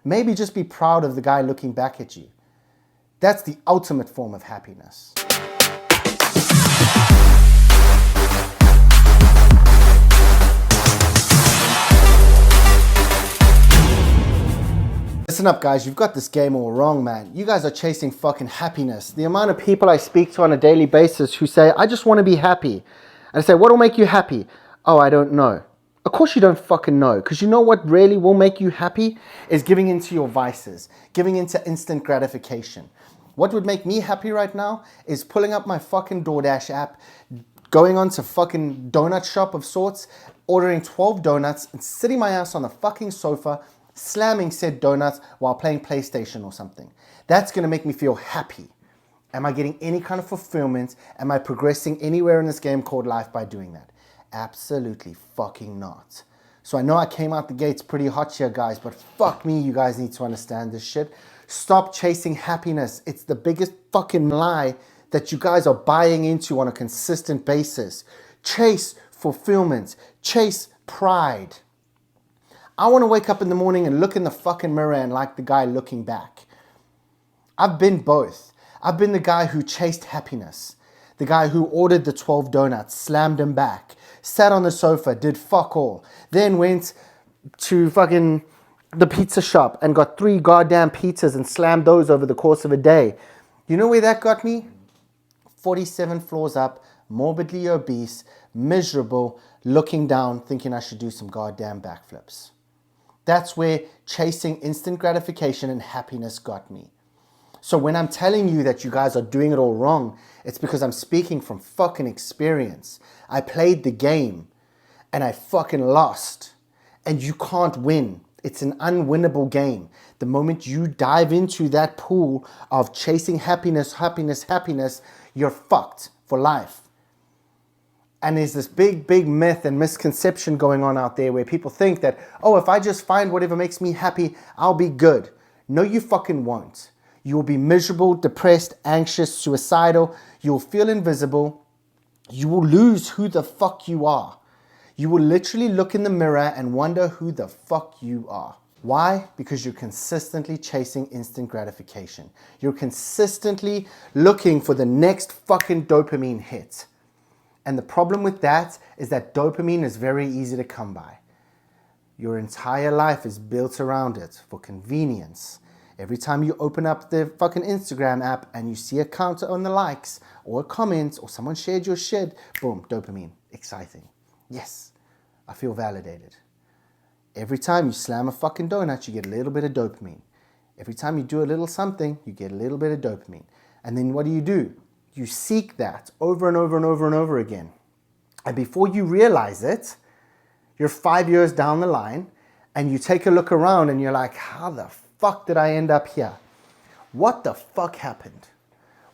Maybe just be proud of the guy looking back at you. That's the ultimate form of happiness. Listen up, guys, you've got this game all wrong, man. You guys are chasing fucking happiness. The amount of people I speak to on a daily basis who say, I just want to be happy. And I say, what will make you happy? Oh, I don't know. Of course you don't fucking know, because you know what really will make you happy is giving into your vices, giving into instant gratification. What would make me happy right now is pulling up my fucking DoorDash app, going on to fucking donut shop of sorts, ordering 12 donuts and sitting my ass on the fucking sofa, slamming said donuts while playing PlayStation or something. That's gonna make me feel happy. Am I getting any kind of fulfillment? Am I progressing anywhere in this game called life by doing that? Absolutely fucking not. So I know I came out the gates pretty hot here, guys, but fuck me, you guys need to understand this shit. Stop chasing happiness. It's the biggest fucking lie that you guys are buying into on a consistent basis. Chase fulfillment. Chase pride. I want to wake up in the morning and look in the fucking mirror and like the guy looking back. I've been both. I've been the guy who chased happiness. The guy who ordered the 12 donuts, slammed them back, sat on the sofa, did fuck all, then went to fucking the pizza shop and got 3 goddamn pizzas and slammed those over the course of a day. You know where that got me? 47 floors up, morbidly obese, miserable, looking down, thinking I should do some goddamn backflips. That's where chasing instant gratification and happiness got me. So when I'm telling you that you guys are doing it all wrong, it's because I'm speaking from fucking experience. I played the game and I fucking lost. And you can't win. It's an unwinnable game. The moment you dive into that pool of chasing happiness, you're fucked for life. And there's this big myth and misconception going on out there where people think that, oh, if I just find whatever makes me happy, I'll be good. No, you fucking won't. You will be miserable, depressed, anxious, suicidal. You will feel invisible. You will lose who the fuck you are. You will literally look in the mirror and wonder who the fuck you are. Why? Because you're consistently chasing instant gratification. You're consistently looking for the next fucking dopamine hit. And the problem with that is that dopamine is very easy to come by. Your entire life is built around it for convenience. Every time you open up the fucking Instagram app and you see a counter on the likes or a comment or someone shared your shit, boom, dopamine, exciting. Yes, I feel validated. Every time you slam a fucking donut, you get a little bit of dopamine. Every time you do a little something, you get a little bit of dopamine. And then what do? You seek that over and over and over and over again. And before you realize it, you're 5 years down the line and you take a look around and you're like, how the fuck did I end up here? What the fuck happened?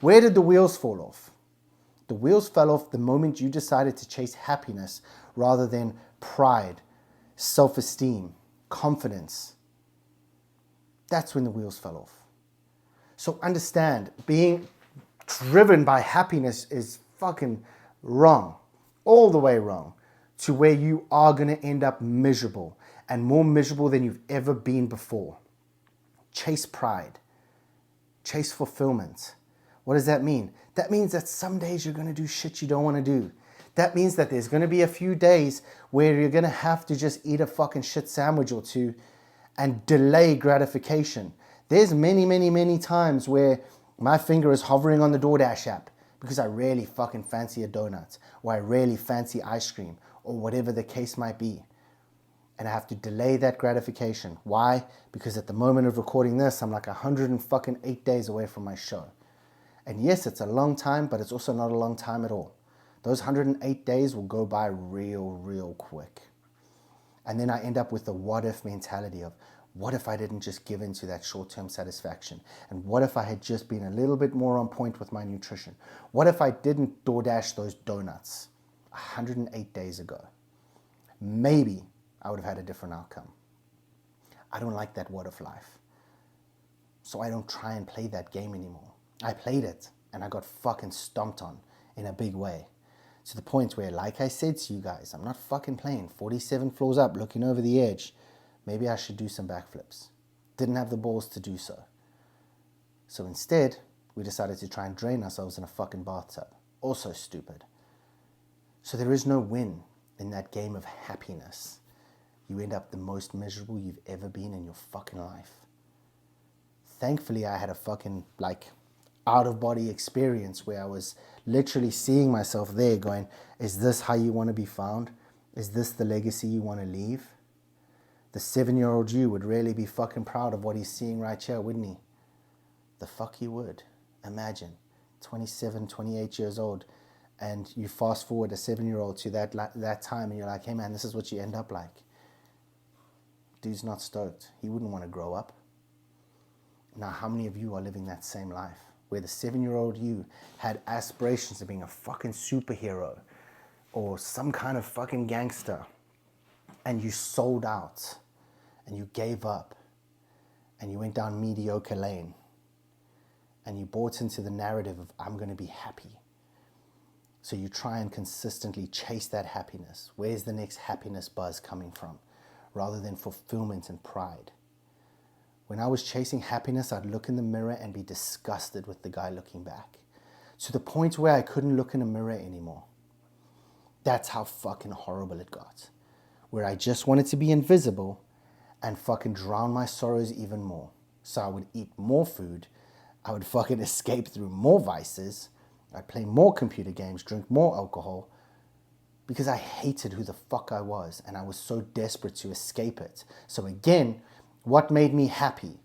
Where did the wheels fall off? The wheels fell off the moment you decided to chase happiness rather than pride, self-esteem, confidence. That's when the wheels fell off. So understand, being driven by happiness is fucking wrong, all the way wrong, to where you are going to end up miserable and more miserable than you've ever been before. Chase pride. Chase fulfillment. What does that mean? That means that some days you're going to do shit you don't want to do. That means that there's going to be a few days where you're going to have to just eat a fucking shit sandwich or two and delay gratification. There's many times where my finger is hovering on the DoorDash app because I really fucking fancy a donut or I really fancy ice cream or whatever the case might be. And I have to delay that gratification. Why? Because at the moment of recording this, I'm like 108 days away from my show. And yes, it's a long time, but it's also not a long time at all. Those 108 days will go by real quick. And then I end up with the what if mentality of, what if I didn't just give in to that short-term satisfaction? And what if I had just been a little bit more on point with my nutrition? What if I didn't DoorDash those donuts 108 days ago? Maybe I would have had a different outcome. I don't like that what if life. So I don't try and play that game anymore. I played it and I got fucking stomped on in a big way. To the point where, like I said to you guys, I'm not fucking playing 47 floors up looking over the edge. Maybe I should do some backflips. Didn't have the balls to do so. So instead, we decided to try and drain ourselves in a fucking bathtub. Also stupid. So there is no win in that game of happiness. You end up the most miserable you've ever been in your fucking life. Thankfully, I had a fucking, out-of-body experience where I was literally seeing myself there going, is this how you want to be found? Is this the legacy you want to leave? The 7-year-old you would really be fucking proud of what he's seeing right here, wouldn't he? The fuck he would. Imagine, 27, 28 years old, and you fast forward a 7-year-old to that time, and you're like, hey man, this is what you end up like. Dude's not stoked. He wouldn't want to grow up. Now, how many of you are living that same life, where the 7-year-old you had aspirations of being a fucking superhero or some kind of fucking gangster, and you sold out, and you gave up, and you went down mediocre lane, and you bought into the narrative of, I'm going to be happy. So you try and consistently chase that happiness. Where's the next happiness buzz coming from? Rather than fulfillment and pride. When I was chasing happiness, I'd look in the mirror and be disgusted with the guy looking back. To the point where I couldn't look in a mirror anymore. That's how fucking horrible it got. Where I just wanted to be invisible and fucking drown my sorrows even more. So I would eat more food. I would fucking escape through more vices. I'd play more computer games, drink more alcohol. Because I hated who the fuck I was. And I was so desperate to escape it. So again, what made me happy?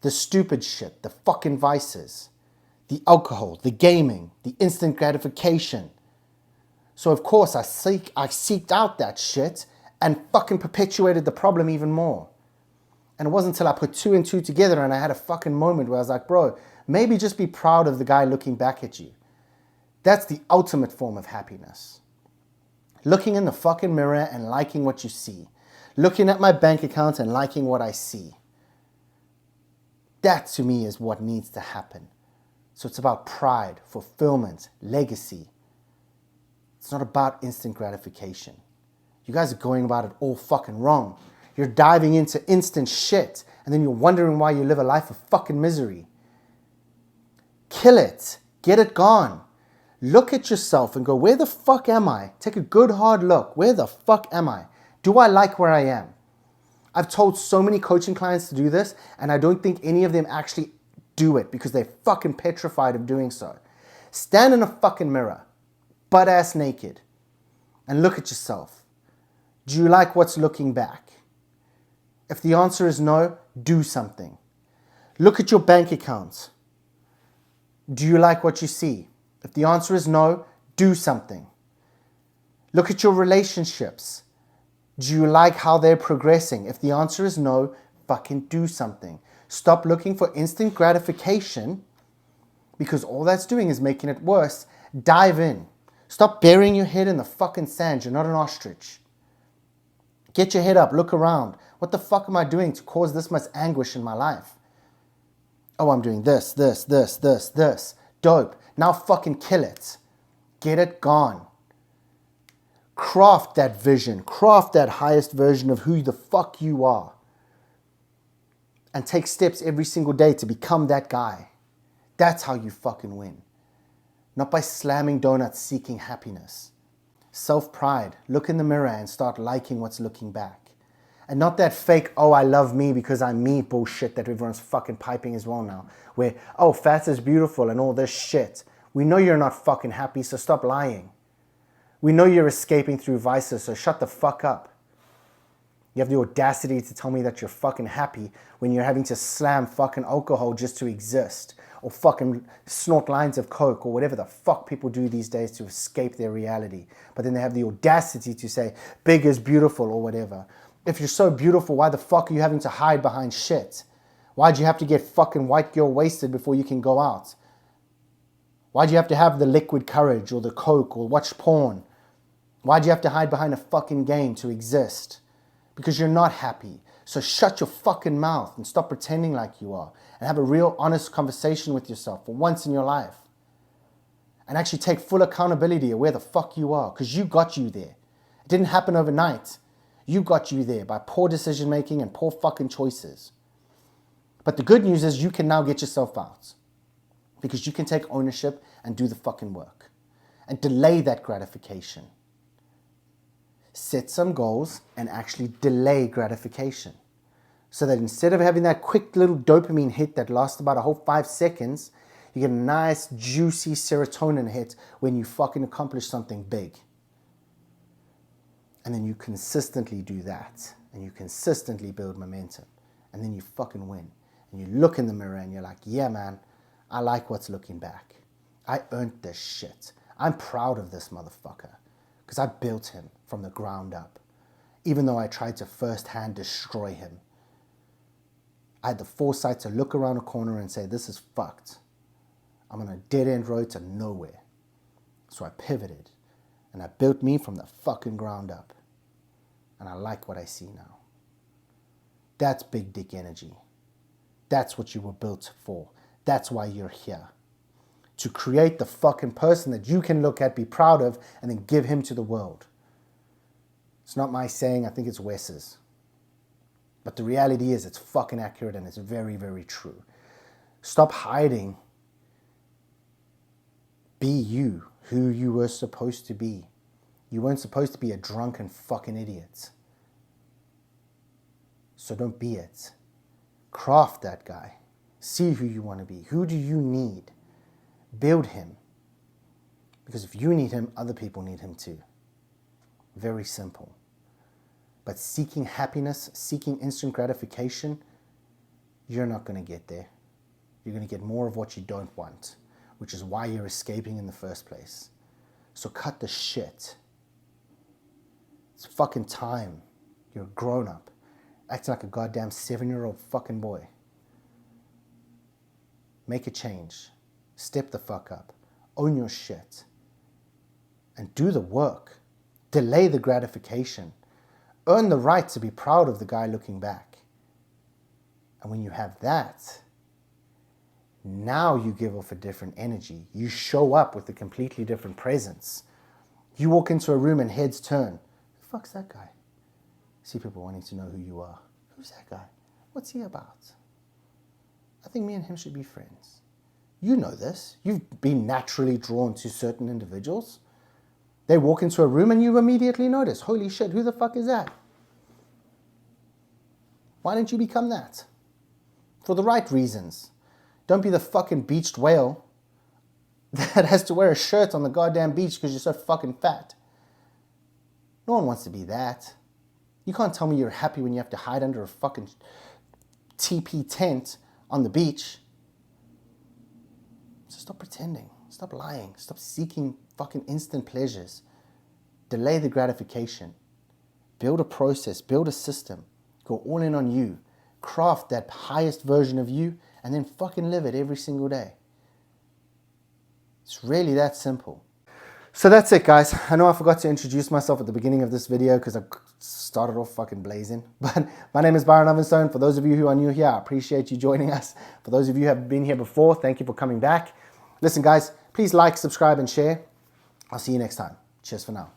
The stupid shit, the fucking vices, the alcohol, the gaming, the instant gratification. So of course I seeked out that shit and fucking perpetuated the problem even more. And it wasn't until I put 2 and 2 together and I had a fucking moment where I was like, bro, maybe just be proud of the guy looking back at you. That's the ultimate form of happiness. Looking in the fucking mirror and liking what you see. Looking at my bank account and liking what I see. That to me is what needs to happen. So it's about pride, fulfillment, legacy. It's not about instant gratification. You guys are going about it all fucking wrong. You're diving into instant shit and then you're wondering why you live a life of fucking misery. Kill it. Get it gone. Look at yourself and go, where the fuck am I? Take a good hard look. Where the fuck am I? Do I like where I am? I've told so many coaching clients to do this, and I don't think any of them actually do it because they're fucking petrified of doing so. Stand in a fucking mirror, butt ass naked, and look at yourself. Do you like what's looking back? If the answer is no, do something. Look at your bank account. Do you like what you see? If the answer is no, do something. Look at your relationships. Do you like how they're progressing? If the answer is no, fucking do something. Stop looking for instant gratification because all that's doing is making it worse. Dive in. Stop burying your head in the fucking sand. You're not an ostrich. Get your head up. Look around. What the fuck am I doing to cause this much anguish in my life? Oh, I'm doing this. Dope. Now fucking kill it. Get it gone. Craft that vision. Craft that highest version of who the fuck you are. And take steps every single day to become that guy. That's how you fucking win. Not by slamming donuts seeking happiness. Self-pride. Look in the mirror and start liking what's looking back. And not that fake, oh, I love me because I'm me bullshit that everyone's fucking piping as well now. Where, oh, fat is beautiful and all this shit. We know you're not fucking happy, so stop lying. We know you're escaping through vices, so shut the fuck up. You have the audacity to tell me that you're fucking happy when you're having to slam fucking alcohol just to exist. Or fucking snort lines of coke or whatever the fuck people do these days to escape their reality. But then they have the audacity to say, big is beautiful or whatever. If you're so beautiful, why the fuck are you having to hide behind shit? Why'd you have to get fucking white girl wasted before you can go out? Why'd you have to have the liquid courage or the coke or watch porn? Why'd you have to hide behind a fucking game to exist? Because you're not happy. So shut your fucking mouth and stop pretending like you are. And have a real honest conversation with yourself for once in your life. And actually take full accountability of where the fuck you are. Because you got you there. It didn't happen overnight. You got you there by poor decision making and poor fucking choices. But the good news is you can now get yourself out, because you can take ownership and do the fucking work and delay that gratification. Set some goals and actually delay gratification, so that instead of having that quick little dopamine hit that lasts about a whole 5 seconds, you get a nice juicy serotonin hit when you fucking accomplish something big. And then you consistently do that, and you consistently build momentum, and then you fucking win. And you look in the mirror and you're like, yeah, man, I like what's looking back. I earned this shit. I'm proud of this motherfucker, because I built him from the ground up. Even though I tried to firsthand destroy him, I had the foresight to look around a corner and say, this is fucked. I'm on a dead-end road to nowhere. So I pivoted, and I built me from the fucking ground up. And I like what I see now. That's big dick energy. That's what you were built for. That's why you're here. To create the fucking person that you can look at, be proud of, and then give him to the world. It's not my saying, I think it's Wes's. But the reality is, it's fucking accurate and it's very, very true. Stop hiding. Be you, who you were supposed to be. You weren't supposed to be a drunken fucking idiot. So don't be it. Craft that guy. See who you want to be. Who do you need? Build him. Because if you need him, other people need him too. Very simple. But seeking happiness, seeking instant gratification, you're not going to get there. You're going to get more of what you don't want, which is why you're escaping in the first place. So cut the shit. It's fucking time. You're a grown-up, acting like a goddamn 7-year-old fucking boy. Make a change. Step the fuck up. Own your shit. And do the work. Delay the gratification. Earn the right to be proud of the guy looking back. And when you have that, now you give off a different energy. You show up with a completely different presence. You walk into a room and heads turn. Who the fuck's that guy? See people wanting to know who you are. Who's that guy? What's he about? I think me and him should be friends. You know this. You've been naturally drawn to certain individuals. They walk into a room and you immediately notice, holy shit, who the fuck is that? Why don't you become that? For the right reasons. Don't be the fucking beached whale that has to wear a shirt on the goddamn beach because you're so fucking fat. No one wants to be that. You can't tell me you're happy when you have to hide under a fucking TP tent on the beach. So stop pretending. Stop lying. Stop seeking fucking instant pleasures. Delay the gratification. Build a process. Build a system. Go all in on you. Craft that highest version of you and then fucking live it every single day. It's really that simple. So that's it, guys. I know I forgot to introduce myself at the beginning of this video because I started off fucking blazing. But my name is Byron Ovenstone. For those of you who are new here, I appreciate you joining us. For those of you who have been here before, thank you for coming back. Listen, guys, please like, subscribe, and share. I'll see you next time. Cheers for now.